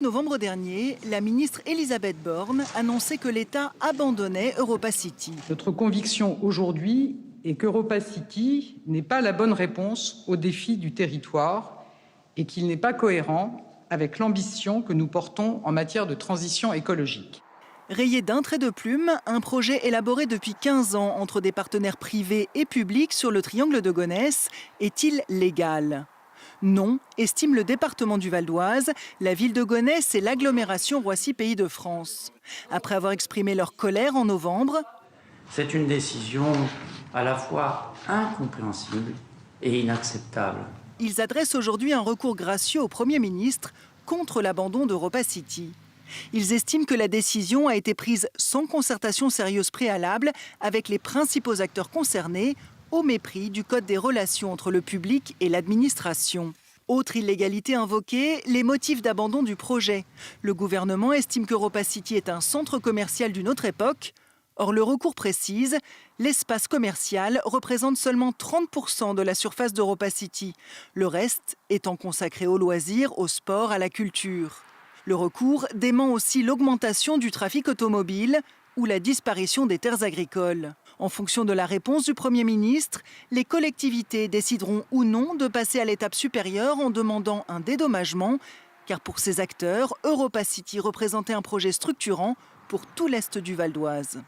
Novembre dernier, la ministre Elisabeth Borne annonçait que l'État abandonnait Europa City. Notre conviction aujourd'hui est qu'Europa City n'est pas la bonne réponse aux défis du territoire et qu'il n'est pas cohérent avec l'ambition que nous portons en matière de transition écologique. Rayé d'un trait de plume, un projet élaboré depuis 15 ans entre des partenaires privés et publics sur le triangle de Gonesse est-il légal ? Non, estime le département du Val-d'Oise, la ville de Gonesse et l'agglomération Roissy-Pays de France. Après avoir exprimé leur colère en novembre, c'est une décision à la fois incompréhensible et inacceptable. Ils adressent aujourd'hui un recours gracieux au Premier ministre contre l'abandon d'Europa City. Ils estiment que la décision a été prise sans concertation sérieuse préalable avec les principaux acteurs concernés, au mépris du Code des relations entre le public et l'administration. Autre illégalité invoquée, les motifs d'abandon du projet. Le gouvernement estime qu'Europa City est un centre commercial d'une autre époque. Or, le recours précise, l'espace commercial représente seulement 30% de la surface d'Europa City. Le reste étant consacré aux loisirs, au sport, à la culture. Le recours dément aussi l'augmentation du trafic automobile ou la disparition des terres agricoles. En fonction de la réponse du Premier ministre, les collectivités décideront ou non de passer à l'étape supérieure en demandant un dédommagement, car pour ces acteurs, Europa City représentait un projet structurant pour tout l'est du Val-d'Oise.